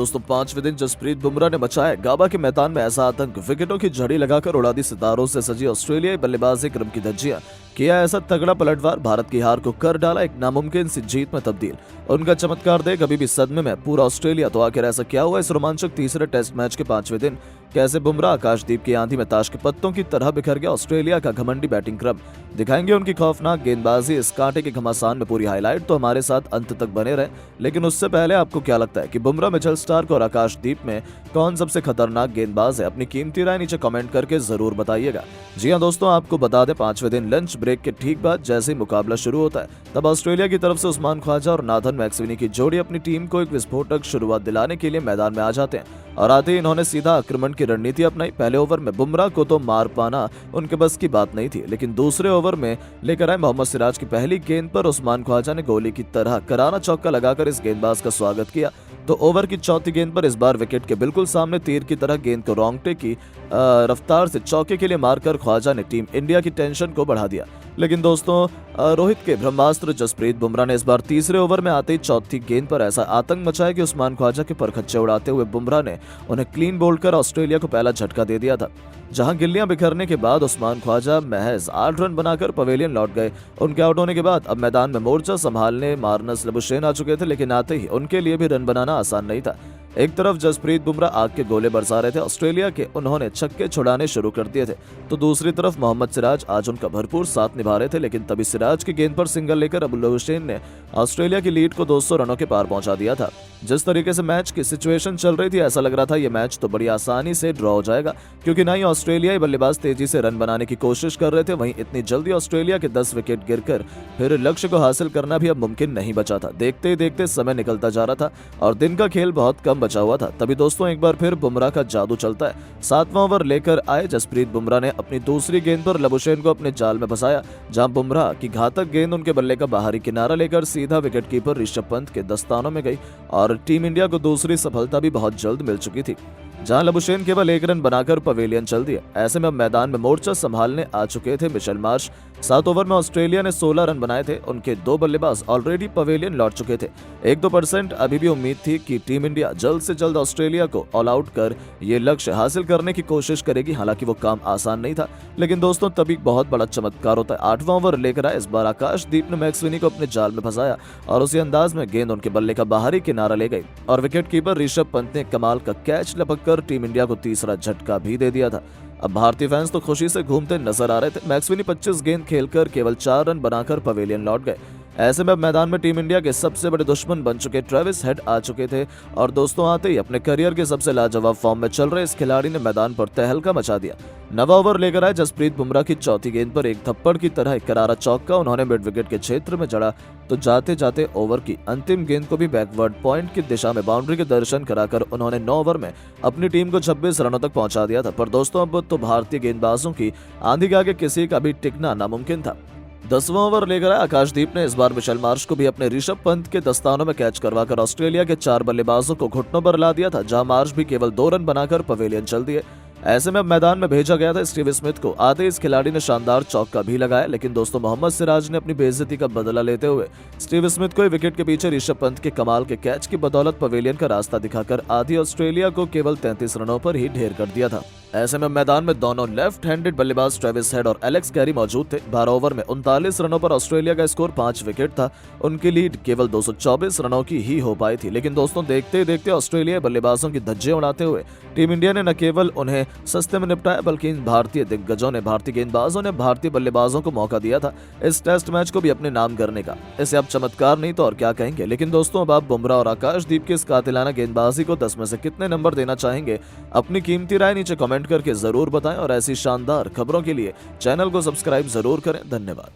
दोस्तों 5वें दिन जसप्रीत बुमराह ने मचाया गाबा के मैदान में ऐसा आतंक, विकेटों की झड़ी लगाकर उड़ा दी सितारों से सजी ऑस्ट्रेलियाई बल्लेबाजी क्रम की धज्जियां। किया ऐसा तगड़ा पलटवार, भारत की हार को कर डाला एक नामुमकिन सी जीत में तब्दील। उनका चमत्कार देख अभी भी सदमे में पूरा ऑस्ट्रेलिया। तो आखिर ऐसा क्या हुआ इस रोमांचक तीसरे टेस्ट मैच के 5वें दिन? कैसे बुमराह आकाशदीप की आंधी में ताश के पत्तों की तरह बिखर गया ऑस्ट्रेलिया का घमंडी बैटिंग क्रम? दिखाएंगे उनकी खौफनाक गेंदबाजी। इस कांटे के घमासान में पूरी हाईलाइट, तो हमारे साथ अंत तक बने रहे। लेकिन उससे पहले आपको क्या लगता है कि बुमराह, मिचेल स्टार्क और आकाशदीप में कौन सबसे खतरनाक गेंदबाज है? अपनी कीमती राय नीचे कमेंट करके जरूर बताइएगा। जी हां दोस्तों, आपको बता दें 5वें दिन लंच ब्रेक के ठीक बाद जैसे ही मुकाबला शुरू होता है, तब ऑस्ट्रेलिया की तरफ से उस्मान ख्वाजा और नाथन मैक्सवेनी की जोड़ी अपनी टीम को एक विस्फोटक शुरुआत दिलाने के लिए मैदान में आ जाते हैं। और आते ही इन्होंने सीधा आक्रमण की रणनीति अपनाई। पहले ओवर में बुमराह को तो मार पाना उनके बस की बात नहीं थी, लेकिन दूसरे ओवर में लेकर आए मोहम्मद सिराज की पहली गेंद पर उस्मान ख्वाजा ने गोली की तरह करारा चौका लगाकर इस गेंदबाज का स्वागत किया। तो ओवर की चौथी गेंद पर इस बार विकेट के बिल्कुल सामने तीर की तरह गेंद को रोंगटे की रफ्तार से चौके के लिए मारकर ख्वाजा ने टीम इंडिया की टेंशन को बढ़ा दिया। लेकिन दोस्तों रोहित के ब्रह्मास्त्र जसप्रीत बुमराह ने इस बार तीसरे ओवर में आते ही चौथी गेंद पर ऐसा आतंक मचाया कि उस्मान ख्वाजा के परखच्चे उड़ाते हुए बुमराह ने उन्हें क्लीन बोल्ड कर ऑस्ट्रेलिया को पहला झटका दे दिया था। जहां गिल्लियां बिखरने के बाद उस्मान ख्वाजा महज 8 रन बनाकर पवेलियन लौट गए। उनके आउट होने के बाद अब मैदान में मोर्चा संभालने मार्नस लबुशेन आ चुके थे, लेकिन आते ही उनके लिए भी रन बनाना आसान नहीं था। एक तरफ जसप्रीत बुमराह आग के गोले बरसा रहे थे ऑस्ट्रेलिया के, उन्होंने छक्के छुड़ाने शुरू कर दिए थे। तो दूसरी तरफ मोहम्मद सिराज आज उनका भरपूर साथ निभा रहे थे, लेकिन तभी सिराज की गेंद पर सिंगल लेकर अबुल हुसैन ने ऑस्ट्रेलिया की लीड को 200 रनों के पार पहुंचा दिया था। जिस तरीके से मैच की सिचुएशन चल रही थी, ऐसा लग रहा था ये मैच तो बड़ी आसानी से ड्रॉ हो जाएगा, क्योंकि ना ही ऑस्ट्रेलियाई बल्लेबाज तेजी से रन बनाने की कोशिश कर रहे थे, वहीं इतनी जल्दी ऑस्ट्रेलिया के 10 विकेट गिरकर फिर लक्ष्य को हासिल करना भी अब मुमकिन नहीं बचा था। देखते ही देखते समय निकलता जा रहा था और दिन का खेल बहुत कम बचा हुआ था। तभी दोस्तों एक बार फिर बुमराह का जादू चलता है। 7वां ओवर लेकर आए जसप्रीत बुमराह ने अपनी दूसरी गेंद पर लबुशेन को अपने जाल में फंसाया, जहां बुमराह की घातक गेंद उनके बल्ले का बाहरी किनारा लेकर सीधा विकेटकीपर ऋषभ पंत के दस्तानों में गई और टीम इंडिया को दूसरी सफलता भी बहुत जल्द मिल चुकी थी। जहां लबुशेन केवल 1 रन बनाकर पवेलियन चल दिया। ऐसे में अब मैदान में मोर्चा संभालने आ चुके थे मिशेल मार्श। 7 ओवर में ऑस्ट्रेलिया ने 16 रन बनाए थे। उनके 2 बल्लेबाज ऑलरेडी पवेलियन लौट चुके थे। 1-2% अभी भी उम्मीद थी कि टीम इंडिया जल्द से जल्द ऑस्ट्रेलिया को ऑल आउट कर ये लक्ष्य हासिल करने की कोशिश करेगी। हालांकि वो काम आसान नहीं था, लेकिन दोस्तों तभी बहुत बड़ा चमत्कार होता है। 8वां ओवर लेकर आए, इस बार आकाशदीप ने मैक्सवेनी को अपने जाल में फंसाया और उसी अंदाज में गेंद उनके बल्ले का बाहरी किनारा ले गई और विकेटकीपर ऋषभ पंत ने कमाल का कैच लपककर टीम इंडिया को तीसरा झटका भी दे दिया था। अब भारतीय फैंस तो खुशी से घूमते नजर आ रहे थे। मैक्सवेनी 25 गेंद खेलकर केवल 4 रन बनाकर पवेलियन लौट गए। ऐसे में अब मैदान में टीम इंडिया के सबसे बड़े दुश्मन बन चुके ट्रेविस हेड आ चुके थे और दोस्तों आते ही अपने करियर के सबसे लाजवाब फॉर्म में चल रहे इस खिलाड़ी ने मैदान पर तहलका मचा दिया। 9वां ओवर लेकर आए जसप्रीत बुमराह की चौथी गेंद पर एक थप्पड़ की तरह एक करारा चौका उन्होंने मिड विकेट के क्षेत्र में जड़ा, तो जाते जाते ओवर की अंतिम गेंद को भी बैकवर्ड पॉइंट की दिशा में बाउंड्री के दर्शन कराकर उन्होंने 9 ओवर में अपनी टीम को 26 रनों तक पहुंचा दिया था। पर दोस्तों अब तो भारतीय गेंदबाजों की आंधी के आगे किसी का भी टिकना नामुमकिन था। 10वां ओवर लेकर आए आकाशदीप ने इस बार मिशेल मार्श को भी अपने ऋषभ पंत के दस्तानों में कैच करवाकर ऑस्ट्रेलिया के 4 बल्लेबाजों को घुटनों पर ला दिया था, जहां मार्श भी केवल 2 रन बनाकर पवेलियन चल दिए। ऐसे में अब मैदान में भेजा गया था स्टीव स्मिथ को। आते इस खिलाड़ी ने शानदार चौका भी लगाया, लेकिन दोस्तों मोहम्मद सिराज ने अपनी बेइज्जती का बदला लेते हुए स्टीव स्मिथ को विकेट के पीछे ऋषभ पंत के कमाल के कैच की बदौलत पवेलियन का रास्ता दिखाकर आधी ऑस्ट्रेलिया को केवल 33 रनों पर ही ढेर कर दिया था। ऐसे में मैदान में दोनों लेफ्ट हैंडेड बल्लेबाज ट्रेविस हेड और एलेक्स कैरी मौजूद थे। 12 ओवर में 39 रनों पर ऑस्ट्रेलिया का स्कोर 5 विकेट था। उनकी लीड केवल 224 रनों की ही हो पाई थी, लेकिन दोस्तों देखते ही देखते ऑस्ट्रेलिया बल्लेबाजों की धज्जियां उड़ाते हुए टीम इंडिया ने न केवल उन्हें सस्ते में निपटाया, बल्कि इन भारतीय दिग्गजों ने, भारतीय गेंदबाजों ने भारतीय बल्लेबाजों को मौका दिया था इस टेस्ट मैच को भी अपने नाम करने का। इसे अब चमत्कार नहीं तो और क्या कहेंगे। लेकिन दोस्तों अब आप बुमराह और आकाशदीप की इस कातिलाना गेंदबाजी को 10 में से कितने नंबर देना चाहेंगे? अपनी कीमती राय नीचे कमेंट करके जरूर बताएं और ऐसी शानदार खबरों के लिए चैनल को सब्सक्राइब जरूर करें। धन्यवाद।